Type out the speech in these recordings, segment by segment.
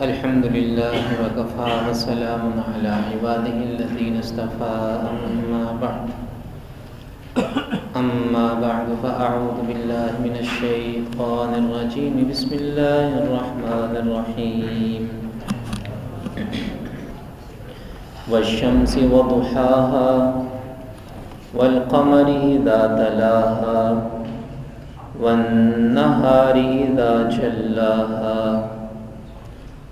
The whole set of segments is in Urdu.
الحمد لله وكفى وسلام على عباده الذين اصطفى أما بعد فأعوذ بالله من الشيطان الرجيم بسم الله الرحمن الرحيم والشمس وضحاها والقمر إذا تلاها والنهار إذا جلاها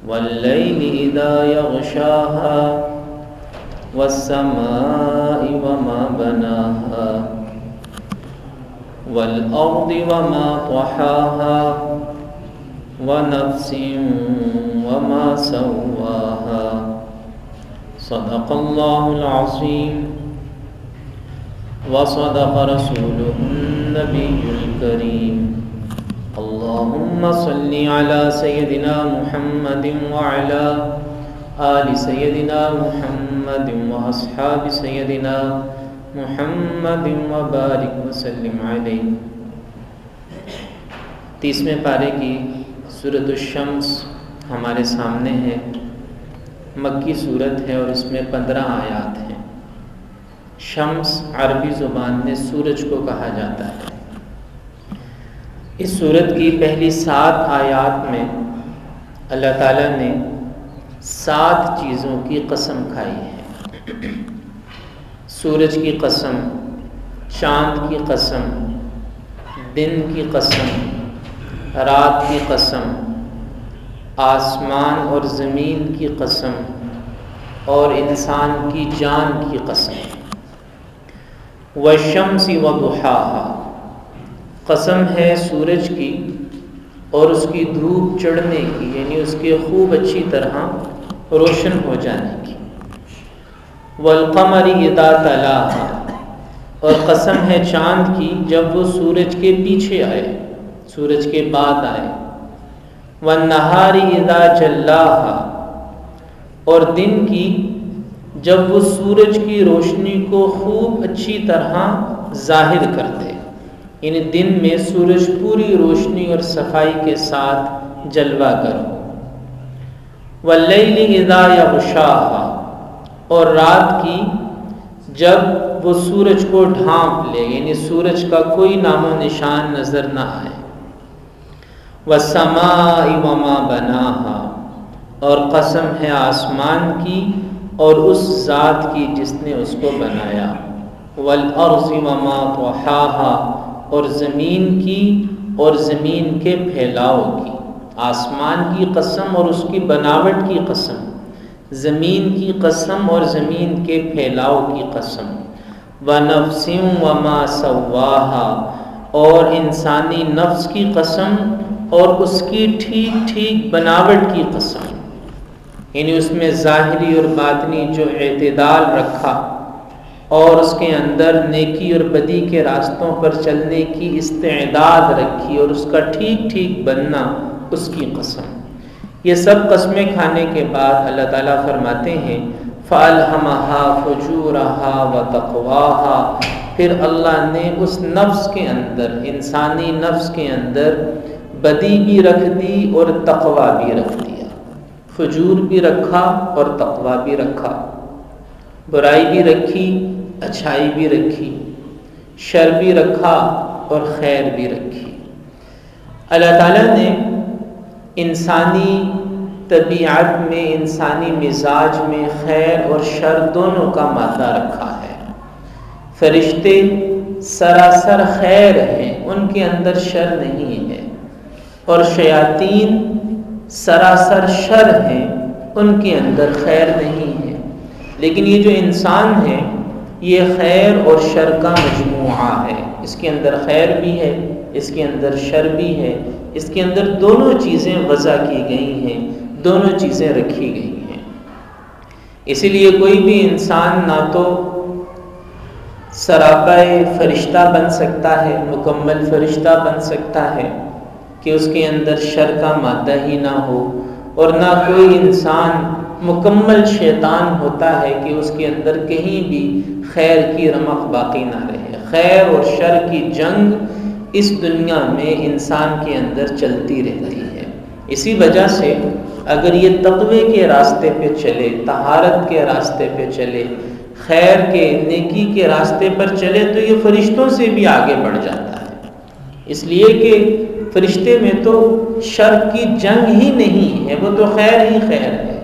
والليل إذا يغشاها والسماء وما بناها والأرض وما طحاها ونفس وما سواها صدق الله العظيم وصدق رسوله النبي الكريم اللهم صل على سيدنا محمد وعلى آل سيدنا محمد وأصحاب سيدنا محمد وبارك وسلم علیہ۔ 30ویں پارے کی سورۃ الشمس ہمارے سامنے ہے۔ مکی سورت ہے اور اس میں 15 آیات ہیں۔ شمس عربی زبان میں سورج کو کہا جاتا ہے۔ اس سورت کی پہلی 7 آیات میں اللہ تعالیٰ نے 7 چیزوں کی قسم کھائی ہے۔ سورج کی قسم، چاند کی قسم، دن کی قسم، رات کی قسم، آسمان اور زمین کی قسم اور انسان کی جان کی قسم۔ والشمس وضحاها، قسم ہے سورج کی اور اس کی دھوپ چڑھنے کی، یعنی اس کے خوب اچھی طرح روشن ہو جانے کی۔ والقمر اذا تلاها، اور قسم ہے چاند کی جب وہ سورج کے پیچھے آئے، سورج کے بعد آئے۔ والنہار اذا جلاها، اور دن کی جب وہ سورج کی روشنی کو خوب اچھی طرح ظاہر کر دے، یعنی دن میں سورج پوری روشنی اور صفائی کے ساتھ جلوہ گر ہو۔ واللیل اذا یغشاها، اور رات کی جب وہ سورج کو ڈھانپ لے، یعنی سورج کا کوئی نام و نشان نظر نہ آئے۔ والسماء وما بناها، اور قسم ہے آسمان کی اور اس ذات کی جس نے اس کو بنایا۔ والارض وما طحاها، اور زمین کی اور زمین کے پھیلاؤ کی۔ آسمان کی قسم اور اس کی بناوٹ کی قسم، زمین کی قسم اور زمین کے پھیلاؤ کی قسم۔ وَنَفْسٍ وَمَا سَوَّاهَا، اور انسانی نفس کی قسم اور اس کی ٹھیک ٹھیک بناوٹ کی قسم، یعنی اس میں ظاہری اور باطنی جو اعتدال رکھا اور اس کے اندر نیکی اور بدی کے راستوں پر چلنے کی استعداد رکھی اور اس کا ٹھیک ٹھیک بننا، اس کی قسم۔ یہ سب قسمیں کھانے کے بعد اللہ تعالیٰ فرماتے ہیں فَأَلْهَمَهَا فُجُورَهَا وَتَقْوَاهَا، پھر اللہ نے اس نفس کے اندر، انسانی نفس کے اندر بدی بھی رکھ دی اور تقوی بھی رکھ دیا۔ فجور بھی رکھا اور تقوی بھی رکھا، برائی بھی رکھی، اچھائی بھی رکھی، شر بھی رکھا اور خیر بھی رکھی۔ اللہ تعالیٰ نے انسانی طبیعت میں، انسانی مزاج میں خیر اور شر دونوں کا مادہ رکھا ہے۔ فرشتے سراسر خیر ہیں، ان کے اندر شر نہیں ہے، اور شیاطین سراسر شر ہیں، ان کے اندر خیر نہیں ہے۔ لیکن یہ جو انسان ہے یہ خیر اور شر کا مجموعہ ہے، اس کے اندر خیر بھی ہے، اس کے اندر شر بھی ہے، اس کے اندر دونوں چیزیں وضع کی گئی ہیں، دونوں چیزیں رکھی گئی ہیں۔ اسی لیے کوئی بھی انسان نہ تو سراپا فرشتہ بن سکتا ہے، مکمل فرشتہ بن سکتا ہے کہ اس کے اندر شر کا مادہ ہی نہ ہو، اور نہ کوئی انسان مکمل شیطان ہوتا ہے کہ اس کے اندر کہیں بھی خیر کی رمق باقی نہ رہے۔ خیر اور شر کی جنگ اس دنیا میں انسان کے اندر چلتی رہتی ہے۔ اسی وجہ سے اگر یہ تقوی کے راستے پہ چلے، طہارت کے راستے پہ چلے، خیر کے، نیکی کے راستے پر چلے، تو یہ فرشتوں سے بھی آگے بڑھ جاتا ہے، اس لیے کہ فرشتے میں تو شر کی جنگ ہی نہیں ہے، وہ تو خیر ہی خیر ہے۔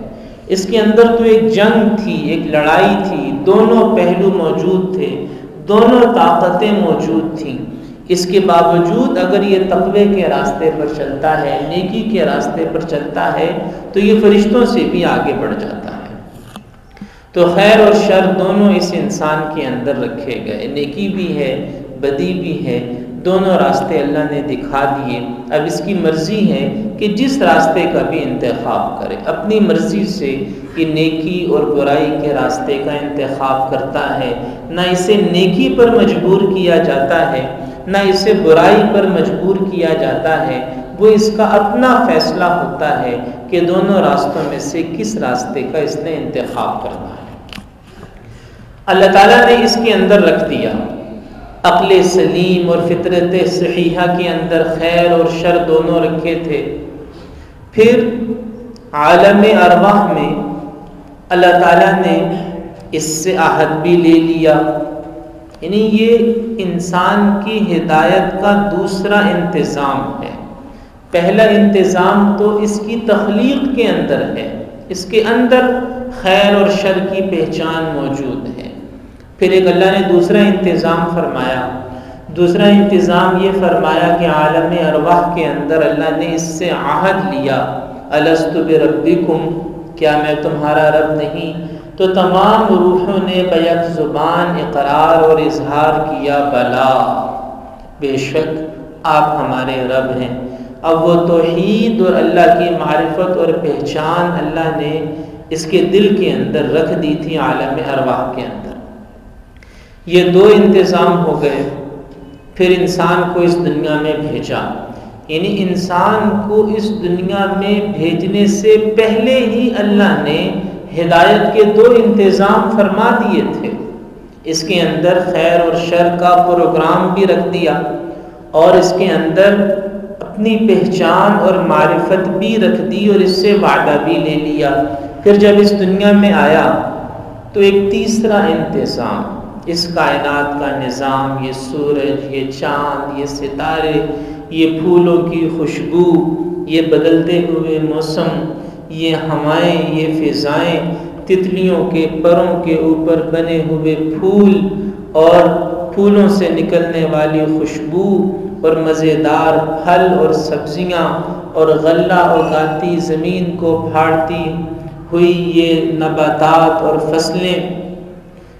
اس کے اندر تو ایک جنگ تھی، ایک لڑائی تھی، دونوں پہلو موجود تھے، دونوں طاقتیں موجود تھیں۔ اس کے باوجود اگر یہ تقوی کے راستے پر چلتا ہے، نیکی کے راستے پر چلتا ہے، تو یہ فرشتوں سے بھی آگے بڑھ جاتا ہے۔ تو خیر اور شر دونوں اس انسان کے اندر رکھے گئے، نیکی بھی ہے، بدی بھی ہے، دونوں راستے اللہ نے دکھا دیے۔ اب اس کی مرضی ہے کہ جس راستے کا بھی انتخاب کرے، اپنی مرضی سے کہ نیکی اور برائی کے راستے کا انتخاب کرتا ہے، نہ اسے نیکی پر مجبور کیا جاتا ہے، نہ اسے برائی پر مجبور کیا جاتا ہے، وہ اس کا اپنا فیصلہ ہوتا ہے کہ دونوں راستوں میں سے کس راستے کا اس نے انتخاب کرنا ہے۔ اللہ تعالیٰ نے اس کے اندر رکھ دیا، عقل سلیم اور فطرت صحیحہ کے اندر خیر اور شر دونوں رکھے تھے۔ پھر عالم ارواح میں اللہ تعالیٰ نے اس سے عہد بھی لے لیا، یعنی یہ انسان کی ہدایت کا دوسرا انتظام ہے۔ پہلا انتظام تو اس کی تخلیق کے اندر ہے، اس کے اندر خیر اور شر کی پہچان موجود ہے۔ پھر ایک اللہ نے دوسرا انتظام فرمایا، دوسرا انتظام یہ فرمایا کہ عالم ارواح کے اندر اللہ نے اس سے عہد لیا، الست بربکم، کیا میں تمہارا رب نہیں؟ تو تمام روحوں نے بیک زبان اقرار اور اظہار کیا، بلا، بے شک آپ ہمارے رب ہیں۔ اب وہ توحید اور اللہ کی معرفت اور پہچان اللہ نے اس کے دل کے اندر رکھ دی تھی، عالم ارواح کے اندر۔ یہ دو انتظام ہو گئے۔ پھر انسان کو اس دنیا میں بھیجا، یعنی انسان کو اس دنیا میں بھیجنے سے پہلے ہی اللہ نے ہدایت کے دو انتظام فرما دیے تھے۔ اس کے اندر خیر اور شر کا پروگرام بھی رکھ دیا، اور اس کے اندر اپنی پہچان اور معرفت بھی رکھ دی، اور اس سے وعدہ بھی لے لیا۔ پھر جب اس دنیا میں آیا تو ایک تیسرا انتظام، اس کائنات کا نظام، یہ سورج، یہ چاند، یہ ستارے، یہ پھولوں کی خوشبو، یہ بدلتے ہوئے موسم، یہ ہوائیں، یہ فضائیں، تتلیوں کے پروں کے اوپر بنے ہوئے پھول، اور پھولوں سے نکلنے والی خوشبو، اور مزیدار پھل اور سبزیاں، اور غلہ اگاتی زمین کو پھاڑتی ہوئی یہ نباتات اور فصلیں،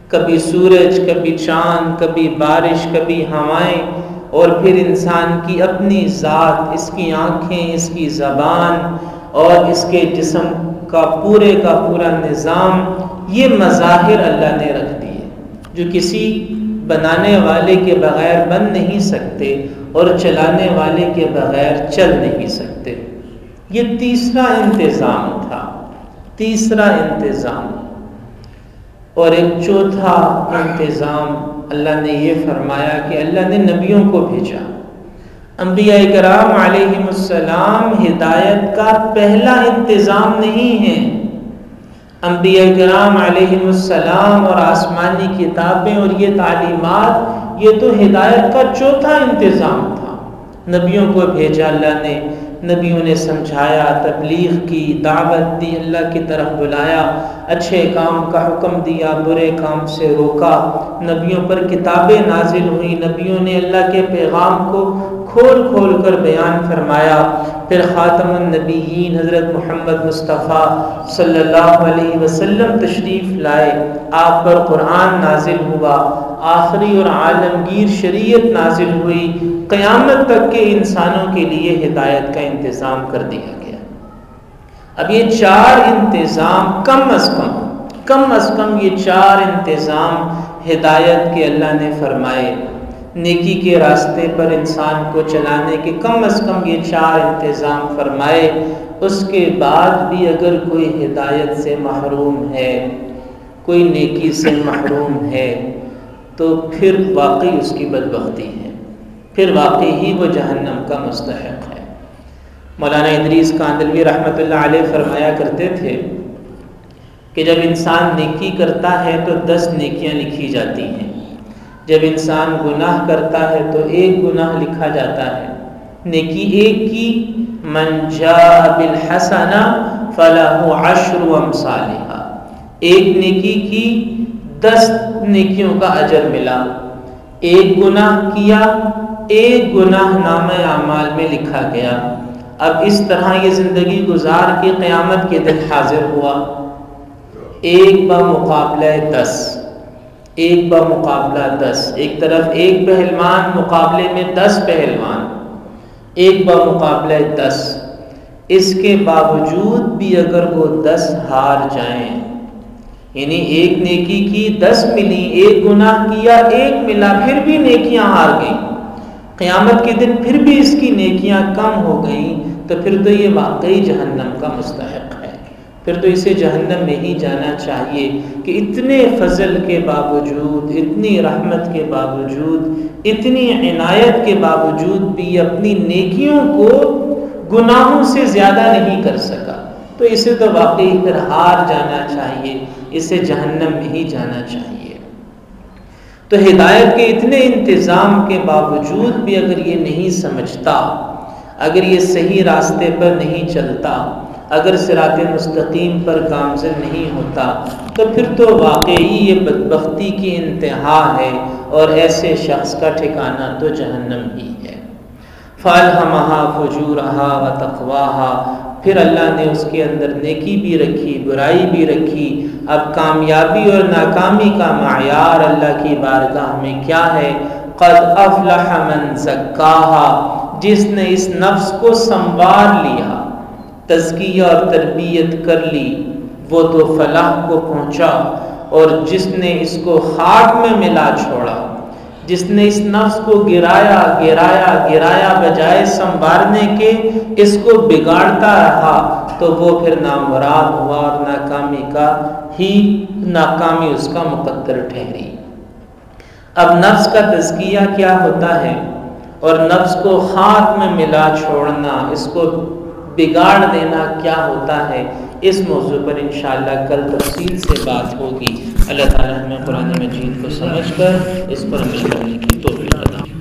کبھی سورج، کبھی چاند، کبھی بارش، کبھی ہوائیں، اور پھر انسان کی اپنی ذات، اس کی آنکھیں، اس کی زبان، اور اس کے جسم کا پورا نظام، یہ مظاہر اللہ نے رکھ دیے جو کسی بنانے والے کے بغیر بن نہیں سکتے اور چلانے والے کے بغیر چل نہیں سکتے۔ یہ تیسرا انتظام تھا، تیسرا انتظام۔ اور ایک چوتھا انتظام اللہ نے یہ فرمایا کہ اللہ نے نبیوں کو بھیجا۔ انبیاء کرام علیہم السلام ہدایت کا پہلا انتظام نہیں ہے۔ انبیاء کرام علیہم السلام اور آسمانی کتابیں اور یہ تعلیمات، یہ تو ہدایت کا چوتھا انتظام تھا۔ نبیوں کو بھیجا اللہ نے، نبیوں نے سمجھایا، تبلیغ کی، دعوت دی، اللہ کی طرف بلایا، اچھے کام کا حکم دیا، برے کام سے روکا۔ نبیوں پر کتابیں نازل ہوئی، نبیوں نے اللہ کے پیغام کو کھول کھول کر بیان فرمایا۔ پھر خاتم النبیین حضرت محمد مصطفیٰ صلی اللہ علیہ وسلم تشریف لائے، آپ پر قرآن نازل ہوا، آخری اور عالمگیر شریعت نازل ہوئی، قیامت تک کے انسانوں کے لیے ہدایت کا انتظام کر دیا گیا۔ اب یہ چار انتظام کم از کم یہ چار انتظام ہدایت کے اللہ نے فرمائے، نیکی کے راستے پر انسان کو چلانے کے کم از کم یہ چار انتظام فرمائے۔ اس کے بعد بھی اگر کوئی ہدایت سے محروم ہے، کوئی نیکی سے محروم ہے، تو پھر واقعی اس کی بدبختی ہے، پھر واقعی ہی وہ جہنم کا مستحق ہے۔ مولانا ادریس کاندلوی رحمۃ اللہ علیہ فرمایا کرتے تھے کہ جب انسان نیکی کرتا ہے تو 10 نیکیاں لکھی جاتی ہیں، جب انسان گناہ کرتا ہے تو 1 گناہ لکھا جاتا ہے۔ نیکی 1 کی من جاء بالحسنہ فلہ 10 امثالھا، 1 نیکی کی 10 نیکیوں کا اجر ملا۔ 1 گناہ کیا، 1 گناہ نامہ اعمال میں لکھا گیا۔ اب اس طرح یہ زندگی گزار کے قیامت کے دن حاضر ہوا، 1 بمقابلہ 10، 1 بمقابلہ 10، ایک طرف 1 پہلوان مقابلے میں 10 پہلوان، 1 بمقابلہ 10۔ اس کے باوجود بھی اگر وہ 10 ہار جائیں، یعنی 1 نیکی کی 10 ملی، 1 گناہ کیا 1 ملا، پھر بھی نیکیاں ہار گئیں، قیامت کے دن پھر بھی اس کی نیکیاں کم ہو گئیں، تو پھر تو یہ واقعی جہنم کا مستحق ہے، پھر تو اسے جہنم میں ہی جانا چاہیے کہ اتنے فضل کے باوجود، اتنی رحمت کے باوجود، اتنی عنایت کے باوجود بھی اپنی نیکیوں کو گناہوں سے زیادہ نہیں کر سکا، تو اسے تو واقعی پھر ہار جانا چاہیے، اسے جہنم میں ہی جانا چاہیے۔ تو ہدایت کے اتنے انتظام کے باوجود بھی اگر یہ نہیں سمجھتا، اگر یہ صحیح راستے پر نہیں چلتا، اگر صراط مستقیم پر گامزن نہیں ہوتا، تو پھر تو واقعی یہ بدبختی کی انتہا ہے، اور ایسے شخص کا ٹھکانہ تو جہنم ہی ہے۔ فَأَلْهَمَهَا فُجُورَهَا وَتَقْوَاهَا، پھر اللہ نے اس کے اندر نیکی بھی رکھی، برائی بھی رکھی۔ اب کامیابی اور ناکامی کا معیار اللہ کی بارگاہ میں کیا ہے؟ قَدْ أَفْلَحَ مَنْ زَكَّاهَا، جس نے اس نفس کو سنوار لیا، تزکیہ اور تربیت کر لی، وہ تو فلاح کو پہنچا، اور جس نے اس کو خاک میں ملا چھوڑا، جس نے اس نفس کو گرایا گرایا گرایا بجائے سنوارنے کے اس کو بگاڑتا رہا، تو وہ پھر نامراد ہوا، اور ناکامی اس کا مقدر ٹھہری۔ اب نفس کا تزکیہ کیا ہوتا ہے، اور نفس کو خاک میں ملا چھوڑنا، اس کو بگاڑ دینا کیا ہوتا ہے، اس موضوع پر انشاءاللہ کل تفصیل سے بات ہوگی۔ اللہ تعالیٰ ہمیں قرآن مجید کو سمجھ کر اس پر عمل کرنے کی توفیق عطا فرمائے۔